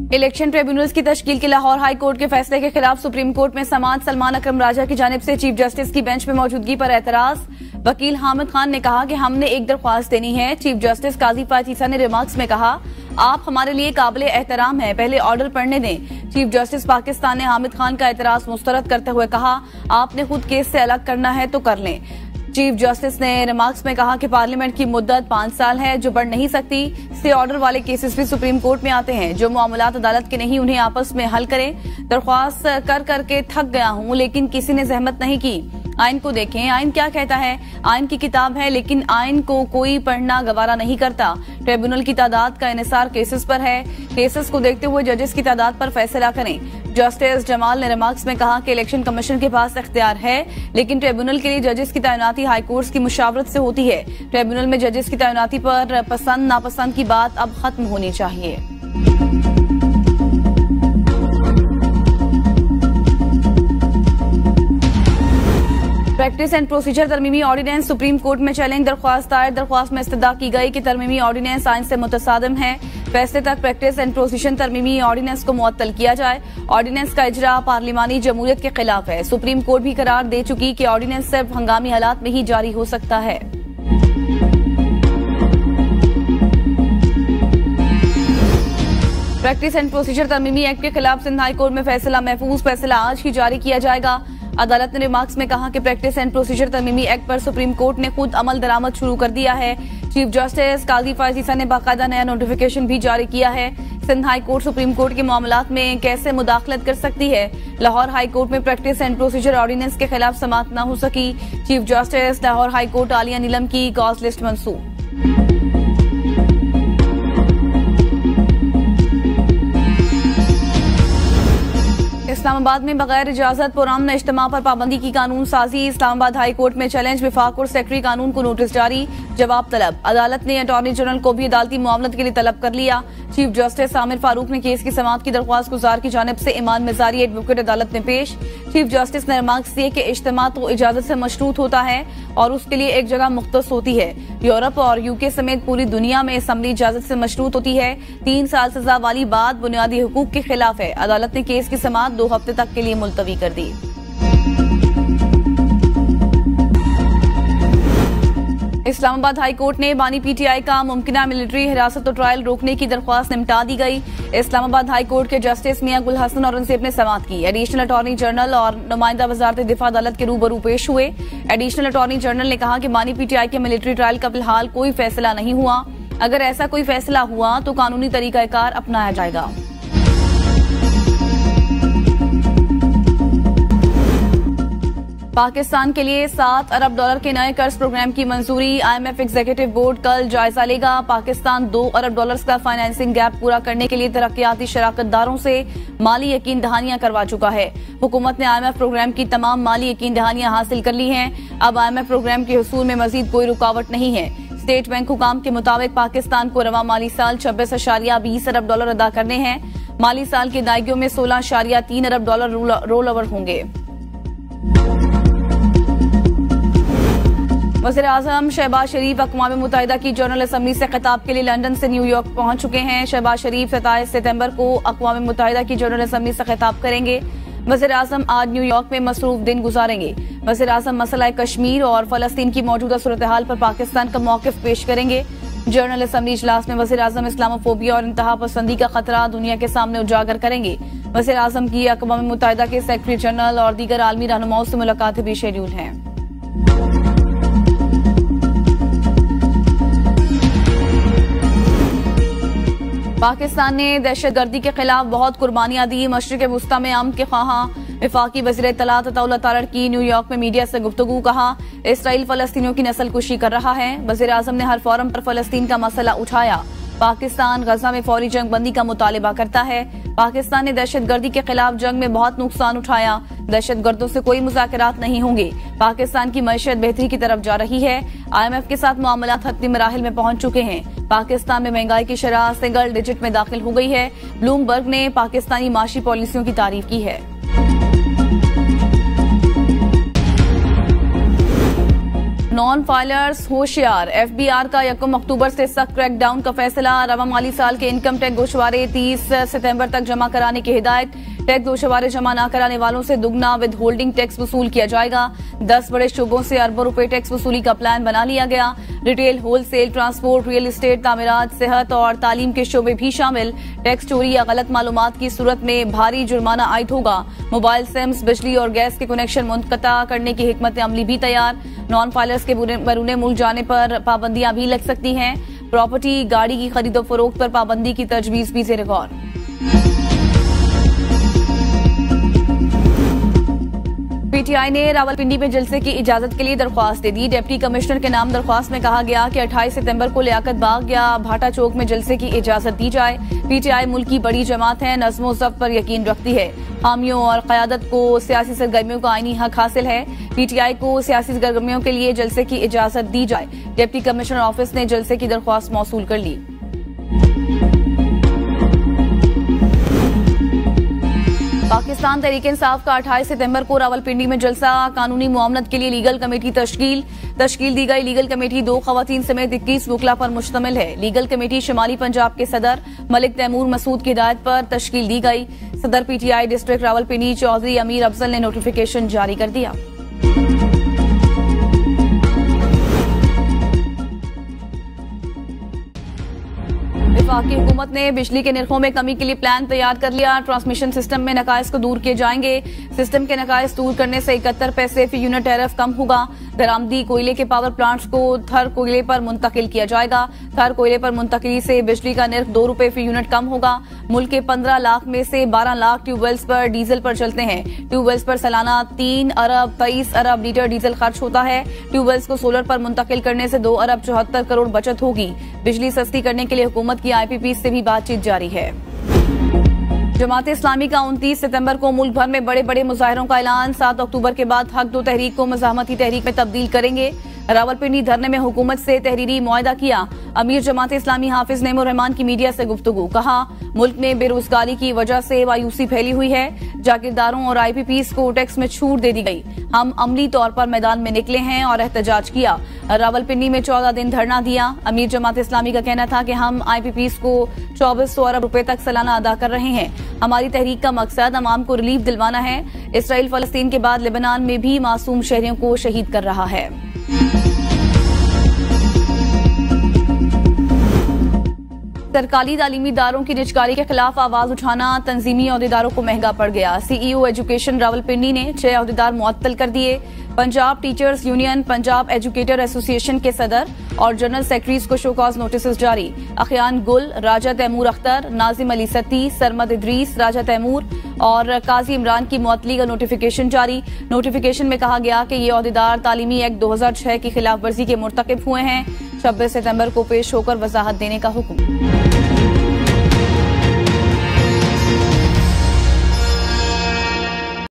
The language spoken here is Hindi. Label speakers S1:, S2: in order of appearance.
S1: इलेक्शन ट्रिब्यूनल्स की तश्कील के लाहौर हाई कोर्ट के फैसले के खिलाफ सुप्रीम कोर्ट में समाअत सलमान अकरम राजा की जानिब से चीफ जस्टिस की बेंच में मौजूदगी पर एतराज। वकील हामिद खान ने कहा कि हमने एक दरख्वास्त देनी है। चीफ जस्टिस काजी फातीसा ने रिमार्क्स में कहा, आप हमारे लिए काबिल एहतराम है, पहले ऑर्डर पढ़ने दें। चीफ जस्टिस पाकिस्तान ने हामिद खान का एतराज मुस्तरद करते हुए कहा, आपने खुद केस से अलग करना है तो कर लें। चीफ जस्टिस ने रिमार्क्स में कहा कि पार्लियामेंट की मुद्दत 5 साल है जो बढ़ नहीं सकती। स्टे ऑर्डर वाले केसेस भी सुप्रीम कोर्ट में आते हैं। जो मामलात अदालत के नहीं उन्हें आपस में हल करें। दरख्वास्त कर करके थक गया हूं लेकिन किसी ने जहमत नहीं की। आइन को देखें, आइन क्या कहता है। आइन की किताब है लेकिन आइन को कोई पढ़ना गवारा नहीं करता। ट्रिब्यूनल की तादाद का इन्हिसार केसेस पर है। केसेस को देखते हुए जजेस की तादाद पर फैसला करें। जस्टिस जमाल ने रिमार्क्स में कहा कि इलेक्शन कमीशन के पास इख्तियार है लेकिन ट्रिब्यूनल के लिए जजेस की तैनाती हाई कोर्ट की मुशावरत से होती है। ट्रिब्यूनल में जजेस की तैनाती पर पसंद नापसंद की बात अब खत्म होनी चाहिए। प्रैक्टिस एंड प्रोसीजर तरमीमी ऑर्डिनेंस सुप्रीम कोर्ट में चैलेंज दरख्वास्त दायर। दरख्वास्त में इस्तदा की गई कि तरमीमी ऑर्डिनेंस आइन से मुतसादिम है। फैसले तक प्रैक्टिस एंड प्रोसीजर तरमीमी ऑर्डिनेंस को मुअत्तल किया जाए। ऑर्डिनेंस का इजरा पार्लिमानी जमहूरियत के खिलाफ है। सुप्रीम कोर्ट भी करार दे चुकी कि ऑर्डिनेंस सिर्फ हंगामी हालात में ही जारी हो सकता है। प्रैक्टिस एंड प्रोसीजर तरमीमी एक्ट के खिलाफ सिंध हाई कोर्ट में फैसला महफूज। फैसला आज ही जारी किया जाएगा। अदालत ने रिमार्क्स में कहा कि प्रैक्टिस एंड प्रोसीजर तरमीमी एक्ट पर सुप्रीम कोर्ट ने खुद अमल दरामद शुरू कर दिया है। चीफ जस्टिस काजी फातीसा ने बाकायदा नया नोटिफिकेशन भी जारी किया है। Sindh high court supreme court के मामलात में कैसे मुदाखलत कर सकती है। लाहौर हाई कोर्ट में प्रैक्टिस एंड प्रोसीजर ऑर्डिनेंस के खिलाफ समाअत न हो सकी। Chief justice Lahore high court Aalia Neelum की कॉज लिस्ट मंसूब। इस्लामाबाद में बगैर इजाजत पुरअमन इज्तिमा पर पाबंदी की कानून साजी। इस्लामाबाद हाई कोर्ट में चैलेंज। विफाक और सेक्रेटरी कानून को नोटिस जारी। जवाब तलब। अदालत ने अटॉर्नी जनरल को भी अदालती मामलत के लिए तलब कर लिया। चीफ जस्टिस आमिर फारूक ने केस की समाअत की दरख्वास्त गुजार की जानिब से ईमान मिजारी एडवोकेट अदालत में पेश। चीफ जस्टिस ने रिमार्क्स दिए कि इज्तिमा तो इजाजत से मशरूत होता है और उसके लिए एक जगह मुख्तस होती है। यूरोप और यूके समेत पूरी दुनिया में असम्बली इजाजत से मशरूत होती है। 3 साल सजा वाली बात बुनियादी हुकूक के खिलाफ है। अदालत ने केस की समाअत 2 हफ्ते तक के लिए मुलतवी कर दी। इस्लामाबाद हाई कोर्ट ने बानी पीटीआई का मुमकिना मिलिट्री हिरासत और ट्रायल रोकने की दरख्वास्त निपटा दी गई। इस्लामाबाद हाई कोर्ट के जस्टिस मियां गुल हसन औरंगजेब ने समाअत की। एडिशनल अटॉर्नी जनरल और नुमाइंदा वजारत दिफा अदालत के रूबरू पेश हुए। एडिशनल अटॉर्नी जनरल ने कहा कि बानी पीटीआई के मिलिट्री ट्रायल का फिलहाल कोई फैसला नहीं हुआ। अगर ऐसा कोई फैसला हुआ तो कानूनी तरीकाकार अपनाया जाएगा। पाकिस्तान के लिए $7 अरब के नए कर्ज प्रोग्राम की मंजूरी। IMF एग्जीक्यूटिव बोर्ड कल जायजा लेगा। पाकिस्तान $2 अरब का फाइनेंसिंग गैप पूरा करने के लिए तरक्याती शराकतदारों से माली यकीन दहानियां करवा चुका है। हुकूमत ने IMF प्रोग्राम की तमाम माली यकीन दहानियां हासिल कर ली हैं। अब IMF प्रोग्राम के हुसूल में मजीद कोई रुकावट नहीं है। स्टेट बैंक हुकाम के मुताबिक पाकिस्तान को रवा माली साल $26.20 अरब अदा करने हैं। माली साल की अदायगियों में $16.3 अरब रोल ओवर होंगे। वज़ीर आज़म शहबाज शरीफ अक़वाम मुत्तहिदा की जनरल असम्बली से खिताब के लिए लंदन से न्यूयॉर्क पहुंच चुके हैं। शहबाज शरीफ 27 सितंबर को अक़वाम मुत्तहिदा की जनरल असम्बली से खिताब करेंगे। वज़ीर आज़म आज न्यूयॉर्क में मसरूफ दिन गुजारेंगे। वज़ीर आज़म मसला कश्मीर और फलस्तीन की मौजूदा सूरत हाल पर पाकिस्तान का मौक़िफ़ पेश करेंगे। जनरल असम्बली इजलास में वज़ीर आज़म इस्लामोफोबिया और इंतहा पसंदी का खतरा दुनिया के सामने उजागर करेंगे। वज़ीर आज़म की अक़वाम मुत्तहिदा के सेक्रेटरी जनरल और दीगर आलमी रहनुमाओं से मुलाकातें भी शेड्यूल हैं। पाकिस्तान ने दहशतगर्दी के खिलाफ बहुत कुर्बानियां दी। मशरिक़ वुस्ता में अमन के ख्वाहां वफाकी वज़ीर इत्तलात अताउल्लाह तारड़की न्यूयॉर्क में मीडिया से गुफ्तगू। कहा, इसराइल फलस्तीनियों की नस्ल कुशी कर रहा है। वज़ीर आज़म ने हर फोरम पर फलस्तीन का मसला उठाया। पाकिस्तान गजा में फौरी जंग बंदी का मुतालिबा करता है। पाकिस्तान ने दहशतगर्दी के खिलाफ जंग में बहुत नुकसान उठाया। दहशतगर्दों से कोई मुज़ाकरात नहीं होंगे। पाकिस्तान की मईशत बेहतरी की तरफ जा रही है। IMF के साथ मामलात हतमी मराहिल में पहुंच चुके हैं। पाकिस्तान में महंगाई की शरह सिंगल डिजिट में दाखिल हो गई है। ब्लूमबर्ग ने पाकिस्तानी माशी पॉलिसियों की तारीफ की है। नॉन फाइलर्स होशियार, एफबीआर का 1 अक्टूबर से सख्त क्रैकडाउन का फैसला। रवा माली साल के इनकम टैक्स गोशवारे 30 सितंबर तक जमा कराने की हिदायत। टैक्स गोशवारे जमा न कराने वालों से दुगना विद होल्डिंग टैक्स वसूल किया जाएगा। 10 बड़े शोबों से अरबों रुपए टैक्स वसूली का प्लान बना लिया गया। Retail, wholesale, transport, real estate, तामीरात, सेहत और तालीम के शोबे भी शामिल। टैक्स चोरी या गलत मालूमात की सूरत में भारी जुर्माना आयद होगा। मोबाइल सिम्स, बिजली और गैस के कनेक्शन मुनक़ता करने की हिकमत अमली भी तैयार। नॉन फाइलर्स के बैरून मुल्क जाने पर पाबंदियां भी लग सकती हैं। प्रॉपर्टी, गाड़ी की खरीदो फरोख्त पर पाबंदी की तजवीज भी ज़ेर गौर। पीटीआई ने रावलपिंडी में जलसे की इजाजत के लिए दरख्वास्त दे दी। डिप्टी कमिश्नर के नाम दरख्वास्त में कहा गया कि 28 सितंबर को लियाकत बाग या भाटा चौक में जलसे की इजाजत दी जाए। पीटीआई मुल्क की बड़ी जमात है, नज़्म व ज़ब्त पर यकीन रखती है। हामियों और क़यादत को सियासी सरगर्मियों का आईनी हक हासिल है। पीटीआई को सियासी सरगर्मियों के लिए जलसे की इजाजत दी जाए। डिप्टी कमिश्नर ऑफिस ने जलसे की दरख्वास्त मौसूल कर ली। पाकिस्तान तहरीक-ए-इंसाफ का 28 सितंबर को रावलपिंडी में जलसा। कानूनी मुआवनत के लिए लीगल कमेटी तश्कील दी गई। लीगल कमेटी 2 खवातीन समेत 21 वकला पर मुश्तमिल है। लीगल कमेटी शुमाली पंजाब के सदर मलिक तैमूर मसूद की हिदायत पर तश्कील दी गई। सदर पीटीआई डिस्ट्रिक्ट रावलपिंडी चौधरी अमीर अफजल ने नोटिफिकेशन जारी कर दिया। वफाकी हुकूमत ने बिजली के निर्खों में कमी के लिए प्लान तैयार कर लिया। ट्रांसमिशन सिस्टम में नकाइस को दूर किए जाएंगे। सिस्टम के नकाइस दूर करने से 71 पैसे फी यूनिट टैरिफ कम होगा। दरामदी कोयले के पावर प्लांट्स को थर कोयले पर मुंतकिल किया जाएगा। थर कोयले पर मुंतकिली से बिजली का निर्ख 2 रुपए फी यूनिट कम होगा। मुल्क के 15 लाख में से 12 लाख ट्यूबवेल्स पर डीजल पर चलते हैं। ट्यूबवेल्स पर सालाना 3 अरब 23 अरब लीटर डीजल खर्च होता है। ट्यूबवेल्स को सोलर पर मुंतकिल करने से 2 अरब 74 करोड़ बचत होगी। बिजली सस्ती करने के लिए हुकूमत की IPP से भी बातचीत जारी है। जमात इस्लामी का 29 सितंबर को मुल्क भर में बड़े बड़े मुजाहरों का ऐलान। 7 अक्टूबर के बाद हक दो तहरीक को मज़ाहमती तहरीक में तब्दील करेंगे। रावलपिंडी धरने में हुकूमत से तहरीरी मुआहदा किया। अमीर जमात इस्लामी हाफिज नईमुर रहमान की मीडिया से गुफ्तगू। कहा, मुल्क में बेरोजगारी की वजह से मायूसी फैली हुई है। जागीरदारों और IPPs को टैक्स में छूट दे दी गई। हम अमली तौर पर मैदान में निकले हैं और एहतजाज किया। रावलपिंडी में 14 दिन धरना दिया। अमीर जमात इस्लामी का कहना था कि हम IPPs को 2400 अरब रुपए तक सालाना अदा कर रहे हैं। हमारी तहरीक का मकसद अवाम को रिलीफ दिलवाना है। इसराइल फलस्तीन के बाद लेबनान में भी मासूम शहरियों को शहीद कर रहा है। सरकारी तालीमी इदारों की निजकारी के खिलाफ आवाज उठाना तंजीमी अहदेदारों को महंगा पड़ गया। CEO एजुकेशन रावलपिंडी ने 6 अहदेदार मुअत्तल कर दिए। Punjab teachers union, Punjab educator association के सदर और जनरल सेक्रेटरीज को शोकॉज नोटिस जारी। अखियान गुल, राजा तैमूर अख्तर, नाजिम अली सती, सरमद इदरीस, राजा तैमूर और काजी इमरान की मुअत्तली का नोटिफिकेशन जारी। नोटिफिकेशन में कहा गया कि ये अहदेदार तालीमी एक्ट 2006 की खिलाफ वर्जी के मुर्तकिब हुए हैं। 26 सितंबर को पेश होकर वजाहत देने का हुक्म।